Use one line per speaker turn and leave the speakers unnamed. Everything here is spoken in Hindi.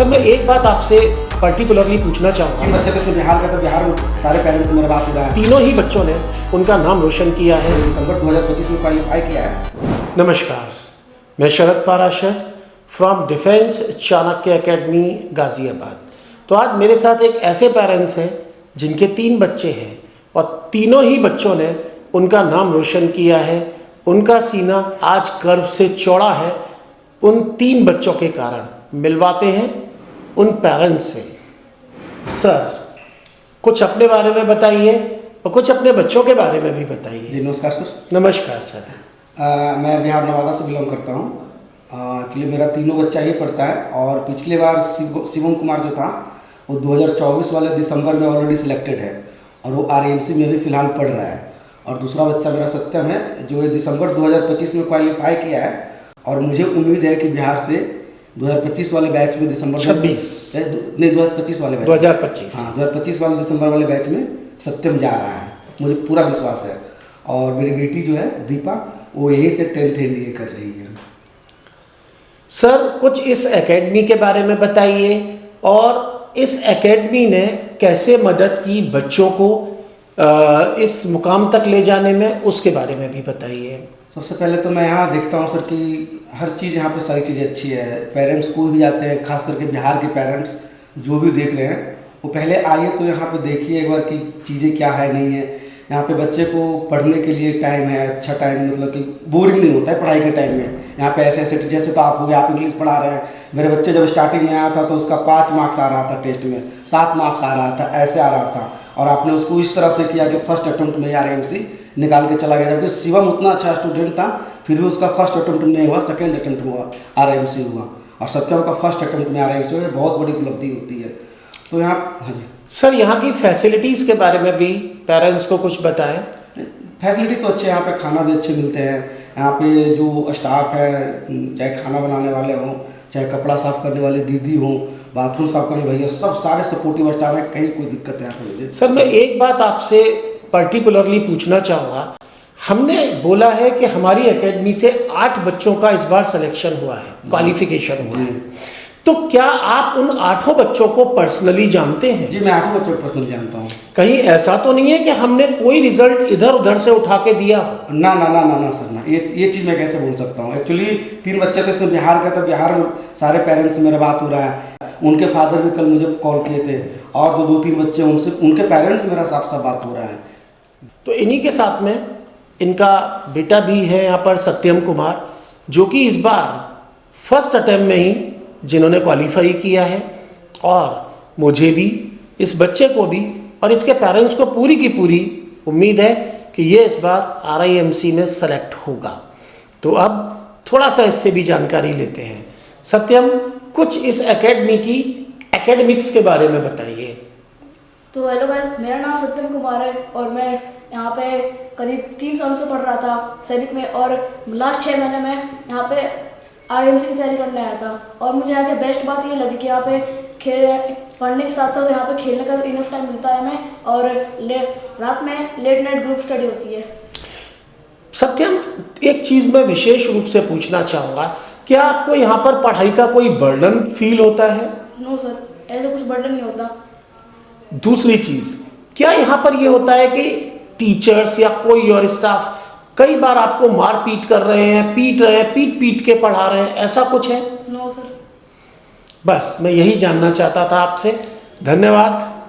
सर मैं एक बात आपसे पर्टिकुलरली पूछना चाहूँगा।
तीन बच्चे तो बिहार का, तो बिहार में सारे पेरेंट्स से मेरा बात हो रहा है।
तीनों ही बच्चों ने उनका नाम रोशन किया है।
दिसंबर 2025 में क्वालिफाई किया है।
नमस्कार, मैं Sharad Parashar from defence Chanakya academy Ghaziabad. तो आज मेरे साथ एक ऐसे पेरेंट्स हैं जिनके 3 बच्चे हैं और तीनों ही बच्चों ने उनका नाम रोशन किया है। उनका सीना आज गर्व से चौड़ा है उन 3 बच्चों के कारण। मिलवाते हैं उन पेरेंट्स से। सर कुछ अपने बारे में बताइए और कुछ अपने बच्चों के बारे में भी बताइए।
जी नमस्कार सर।
नमस्कार सर।
मैं बिहार नवादा से बिलोंग करता हूँ। एक्चुअली मेरा तीनों बच्चा ही पढ़ता है और पिछली बार शिवम कुमार जो था वो 2024 वाले दिसंबर में ऑलरेडी सिलेक्टेड है और वो RAMC में भी फ़िलहाल पढ़ रहा है। और दूसरा बच्चा मेरा सत्यम है जो दिसंबर 2025 में क्वालिफाई किया है और मुझे उम्मीद है कि बिहार से 2025 वाले बैच में दिसंबर
26
नहीं 2025 वाले बैच
2025
हाँ 2025 वाले दिसंबर वाले बैच में सत्यम जा रहा है, मुझे पूरा विश्वास है। और मेरी बेटी जो है दीपा वो यहीं से 10th NDA कर रही है।
सर कुछ इस एकेडमी के बारे में बताइए और इस एकेडमी ने कैसे मदद की बच्चों को इस मुकाम तक ले जाने में, उसके बारे में भी बताइए।
सबसे पहले तो मैं यहाँ देखता हूँ सर कि हर चीज़ यहाँ पे सारी चीज़ें अच्छी है। पेरेंट्स कोई भी जाते हैं, खास करके बिहार के पेरेंट्स जो भी देख रहे हैं वो पहले आइए तो यहाँ पे देखिए एक बार कि चीज़ें क्या है नहीं है। यहाँ पे बच्चे को पढ़ने के लिए टाइम है, अच्छा टाइम, मतलब कि बोरिंग नहीं होता है पढ़ाई के टाइम में। यहाँ पे ऐसे ऐसे जैसे तो आप हो गए, आप इंग्लिश पढ़ा रहे हैं। मेरे बच्चे जब स्टार्टिंग में आया था तो उसका 5 मार्क्स आ रहा था टेस्ट में, 7 मार्क्स आ रहा था, ऐसे आ रहा था। और आपने उसको इस तरह से किया कि फर्स्ट अटेम्प्ट में RAMC निकाल के चला गया। जबकि शिवम उतना अच्छा स्टूडेंट था फिर भी उसका फर्स्ट अटेम्प्ट नहीं हुआ, सेकेंड अटेम्प्ट में RAMC हुआ। और सत्यम का फर्स्ट अटेम्प्ट में RAMC हुआ, बहुत बड़ी उपलब्धि होती है। तो यहाँ हाँ जी
सर यहाँ की फैसिलिटीज़ के बारे में भी पेरेंट्स को कुछ बताएं।
फैसिलिटी तो अच्छे, यहाँ पे खाना भी अच्छे मिलते हैं। यहाँ पे जो स्टाफ है, चाहे खाना बनाने वाले हों, चाहे कपड़ा साफ़ करने वाले दीदी हों, बाथरूम साफ़ करने भैया, सब सारे सपोर्टिव स्टाफ है। कहीं कोई दिक्कत है यहाँ पे मुझे।
सर मैं एक बात आपसे पर्टिकुलरली पूछना चाहूँगा। हमने बोला है कि हमारी एकेडमी से 8 बच्चों का इस बार सिलेक्शन हुआ है, क्वालिफिकेशन हुआ है। तो क्या आप उन 8 बच्चों को पर्सनली जानते हैं?
जी मैं 8 बच्चों को पर्सनली जानता हूँ।
कहीं ऐसा तो नहीं है कि हमने कोई रिजल्ट इधर उधर से उठा के दिया हो?
ना ना ना ना ना सर ना, ये चीज़ मैं कैसे बोल सकता हूँ। एक्चुअली 3 बच्चे थे इसमें बिहार का, तो बिहार में सारे पेरेंट्स से मेरा बात हो रहा है। उनके फादर भी कल मुझे कॉल किए थे और जो 2-3 बच्चे उनसे उनके पेरेंट्स से मेरा साफ साफ बात हो रहा है।
तो इन्हीं के साथ में इनका बेटा भी है यहाँ पर सत्यम कुमार, जो कि इस बार फर्स्ट अटेम्प्ट में ही जिन्होंने क्वालिफाई किया है। और मुझे भी, इस बच्चे को भी और इसके पेरेंट्स को पूरी की पूरी उम्मीद है कि ये इस बार RAMC में सेलेक्ट होगा। तो अब थोड़ा सा इससे भी जानकारी लेते हैं। सत्यम कुछ इस एकेडमी की एकेडमिक्स के बारे में बताइए।
तो हेलो गाइस, मेरा नाम सत्यम कुमार है और मैं यहाँ पे करीब 3 साल से पढ़ रहा था सैनिक में और लास्ट 6 महीने में यहाँ पे RAMC की तैयारी करने आया था। और मुझे यहाँ के बेस्ट बात ये लगी कि यहाँ पे पढ़ने के साथ साथ यहाँ पे खेलने का भी इनफ टाइम मिलता है हमें और रात में लेट नाइट ग्रुप स्टडी होती है।
सत्यम एक चीज़ मैं विशेष रूप से पूछना चाहूँगा, क्या आपको यहाँ पर पढ़ाई का कोई बर्डन फील होता है?
नो सर, ऐसा कुछ बर्डन नहीं होता।
दूसरी चीज़, क्या यहाँ पर ये होता है कि टीचर्स या कोई और स्टाफ कई बार आपको मार पीट कर रहे हैं, पीट पीट के पढ़ा रहे हैं, ऐसा कुछ है?
No sir.
बस मैं यही जानना चाहता था आपसे। धन्यवाद।